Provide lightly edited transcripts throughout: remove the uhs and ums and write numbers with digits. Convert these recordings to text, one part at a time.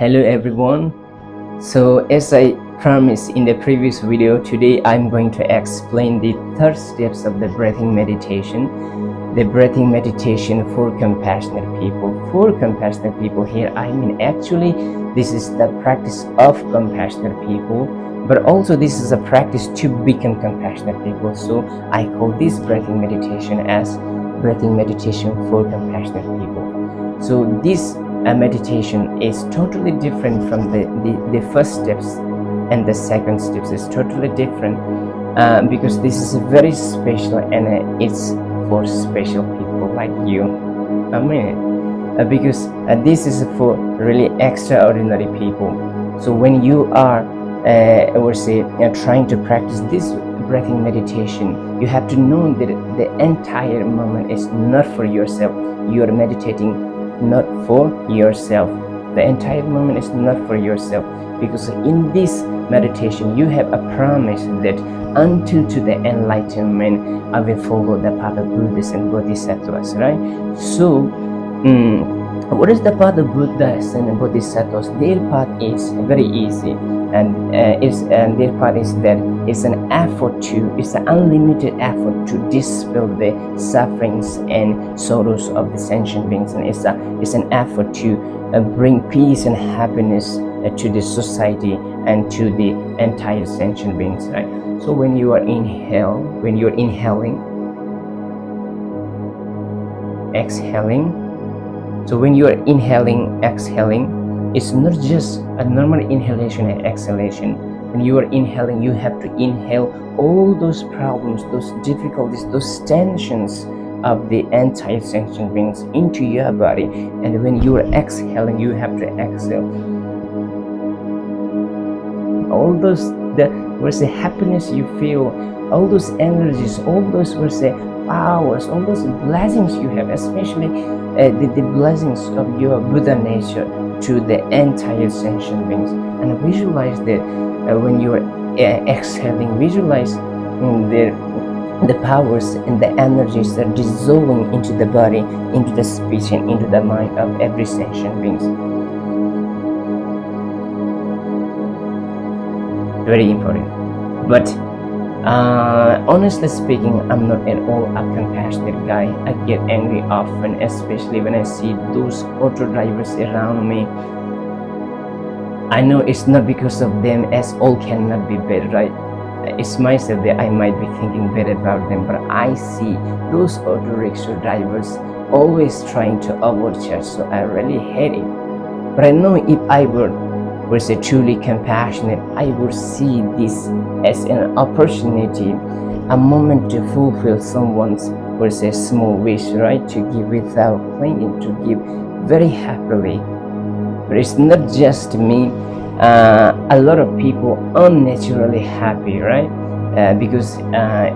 Hello everyone. So as I promised in the previous video, today I'm going to explain the third steps of the breathing meditation. The breathing meditation for compassionate people. For compassionate people here, I mean actually this is the practice of compassionate people, but also this is a practice to become compassionate people. So I call this breathing meditation as breathing meditation for compassionate people. So this meditation is totally different from the first steps, and the second steps is totally different because this is very special, and it's for special people like you. I mean, because this is for really extraordinary people. So when you are trying to practice this breathing meditation, you have to know that the entire moment is not for yourself. You are meditating not for yourself. The entire moment is not for yourself, because in this meditation you have a promise that until to the enlightenment I will follow the path of Buddhists and Bodhisattvas, right? So what is the path of Buddhas and Bodhisattvas? Their path is very easy, and their path is that it's an unlimited effort to dispel the sufferings and sorrows of the sentient beings, and it's an effort to bring peace and happiness to the society and to the entire sentient beings, right? So when you're inhaling, exhaling. So when you are inhaling, exhaling, it's not just a normal inhalation and exhalation. When you are inhaling, you have to inhale all those problems, those difficulties, those tensions of the entire sentient beings into your body. And when you are exhaling, you have to exhale all those the happiness you feel, all those energies, all those powers, all those blessings you have, especially the blessings of your Buddha nature to the entire sentient beings. And visualize that when you are exhaling, visualize the powers and the energies that are dissolving into the body, into the speech, and into the mind of every sentient beings. Very important. But honestly speaking, I'm not at all a compassionate guy. I get angry often, especially when I see those auto drivers around me. I know it's not because of them, as all cannot be bad, right? It's myself that I might be thinking bad about them, but I see those auto rickshaw drivers always trying to avoid church, so I really hate it. But I know if I were truly compassionate, I would see this as an opportunity, a moment to fulfill someone's small wish, right? To give without clinging, to give very happily. But it's not just me. A lot of people unnaturally happy, right? Because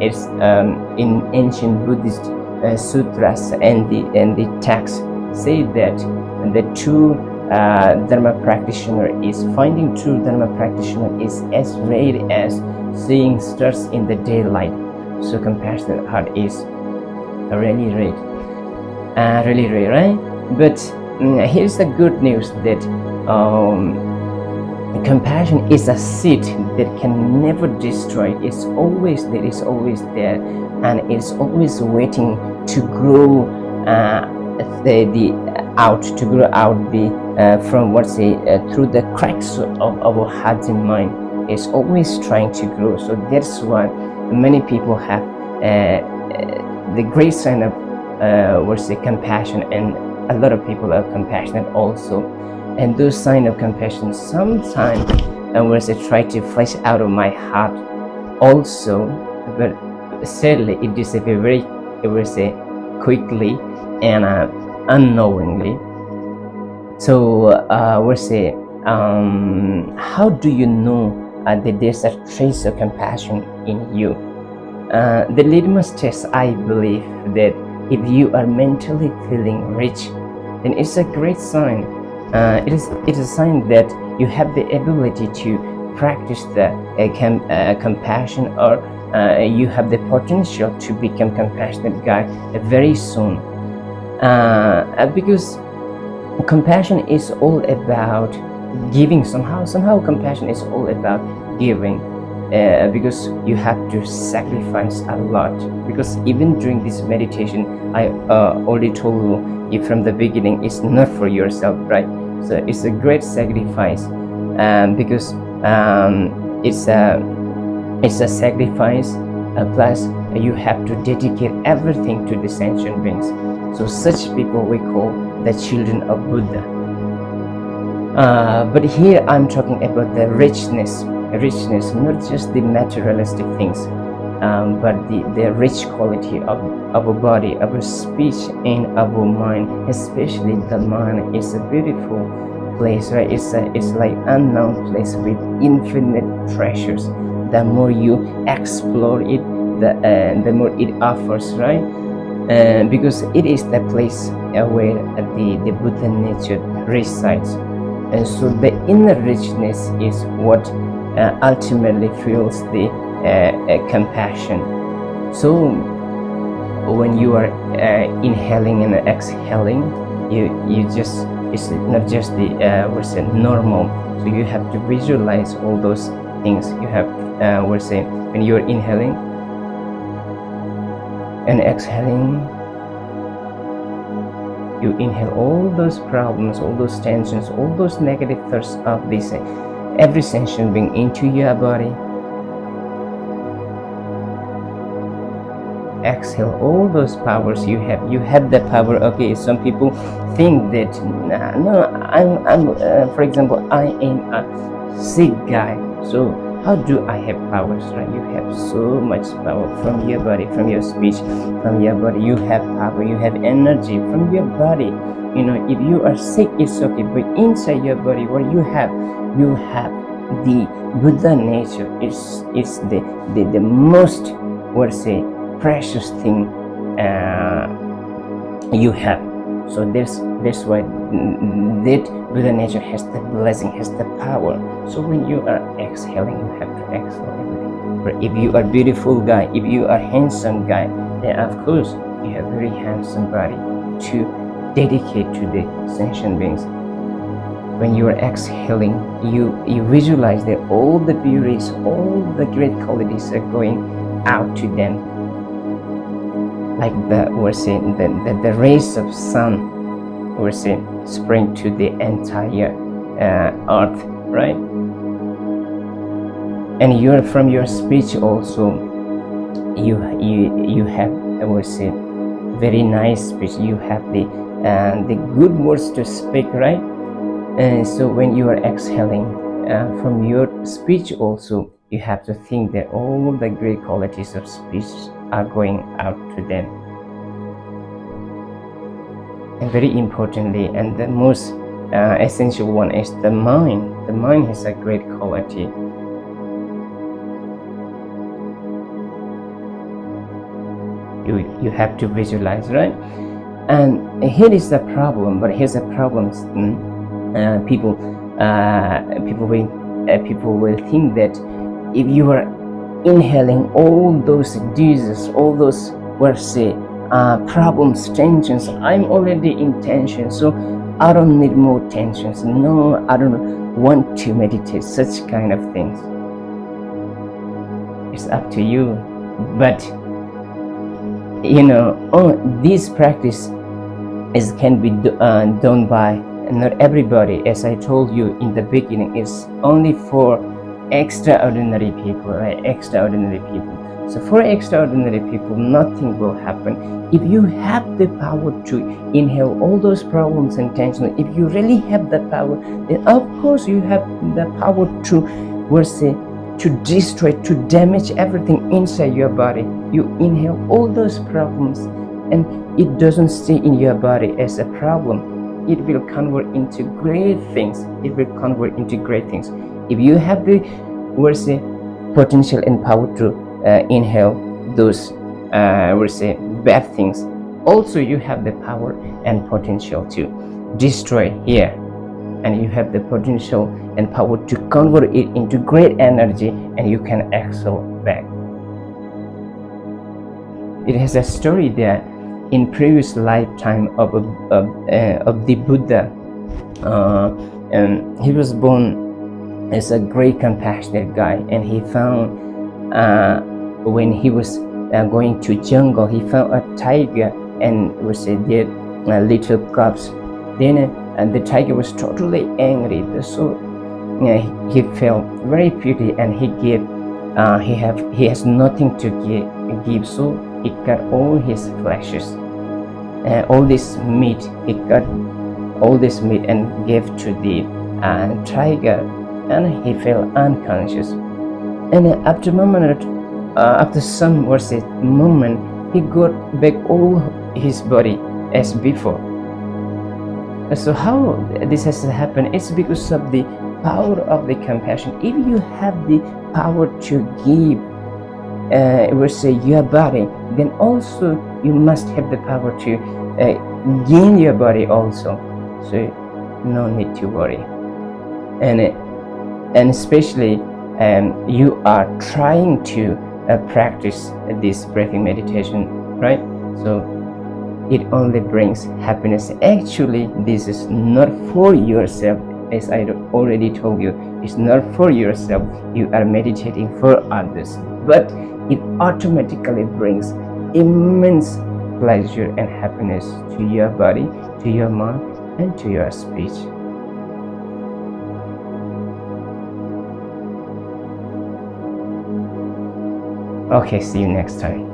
it's in ancient Buddhist sutras and the texts say that the true Dharma practitioner is finding true Dharma practitioner is as rare as seeing stars in the daylight. So compassionate heart is really rare, right? But here's the good news that compassion is a seed that can never destroy. It's always there, and it's always waiting to grow through the cracks of our heart and mind. It's always trying to grow. So that's why many people have the great sign of compassion, and a lot of people are compassionate also. And those signs of compassion sometimes try to flesh out of my heart also, but sadly it disappears very quickly and unknowingly. So how do you know that there's a trace of compassion in you? The litmus test, I believe, that if you are mentally feeling rich, then it's a great sign. It is a sign that you have the ability to practice the compassion, or you have the potential to become compassionate guy very soon. Because compassion is all about giving. Somehow compassion is all about giving, because you have to sacrifice a lot. Because even during this meditation, I already told you from the beginning, it's not for yourself, right? So it's a great sacrifice, because it's a sacrifice, plus you have to dedicate everything to the sentient beings. So such people we call the children of Buddha. But here I'm talking about the richness, not just the materialistic things, but the rich quality of our body, our speech, and our mind. Especially the mind is a beautiful place, right? It's like unknown place with infinite treasures. The more you explore it, the more it offers, right? Because it is the place where the Buddha nature resides. And so the inner richness is what ultimately fuels the compassion. So when you are inhaling and exhaling, you just, it's not just the what's it, normal. So you have to visualize all those things. You have what's it, when you are inhaling and exhaling, you inhale all those problems, all those tensions, all those negative thoughts of this every sentient being into your body. Exhale all those powers you have. You have the power. Okay, some people think that no, I'm for example, I am a sick guy, so how do I have powers, right? You have so much power from your body, from your speech, from your body. You have power, you have energy from your body. You know, if you are sick, it's okay, but inside your body, what you have the Buddha nature. It's the most, what say, precious thing you have. So that's why that Buddha nature has the blessing, has the power. So when you are exhaling, you have to exhale everything. But if you are beautiful guy, if you are handsome guy, then of course you have very handsome body to dedicate to the sentient beings. When you are exhaling, you visualize that all the beauties, all the great qualities are going out to them. Like the rays of sun, spring to the entire earth, right? And you're from your speech also, you have very nice speech. You have the good words to speak, right? And so when you are exhaling from your speech also, you have to think that all the great qualities of speech are going out to them. And very importantly, and the most essential one, is the mind. The mind has a great quality. You have to visualize, right? And here is the problem. But here's the problem. People will think that if you are inhaling all those diseases, all those problems, tensions, I'm already in tension, so I don't need more tensions. No, I don't want to meditate. Such kind of things. It's up to you. But this practice can be done by not everybody. As I told you in the beginning, it's only for extraordinary people, right? Extraordinary people. So for extraordinary people, nothing will happen. If you have the power to inhale all those problems and tension, if you really have the power, then of course you have the power to destroy, to damage everything inside your body. You inhale all those problems, and it doesn't stay in your body as a problem. It will convert into great things. It will convert into great things. If you have the potential and power to inhale those bad things, also you have the power and potential to destroy here, and you have the potential and power to convert it into great energy, and you can exhale back. It has a story that in previous lifetime of the Buddha, He was born as a great compassionate guy, and he found when he was going to jungle, he found a tiger and was dead little cubs. Then the tiger was totally angry, so he felt very pity, and he has nothing to give, so he cut all his fleshes, all this meat. He cut all this meat and gave to the tiger, and he fell unconscious. And after some moment, he got back all his body as before. So how this has happened? It's because of the power of the compassion. If you have the power to give, your body, then also you must have the power to gain your body also. So no need to worry. And especially you are trying to practice this breathing meditation, right? So it only brings happiness. Actually, this is not for yourself. As I already told you, it's not for yourself. You are meditating for others, but it automatically brings immense pleasure and happiness to your body, to your mind, and to your speech. Okay, see you next time.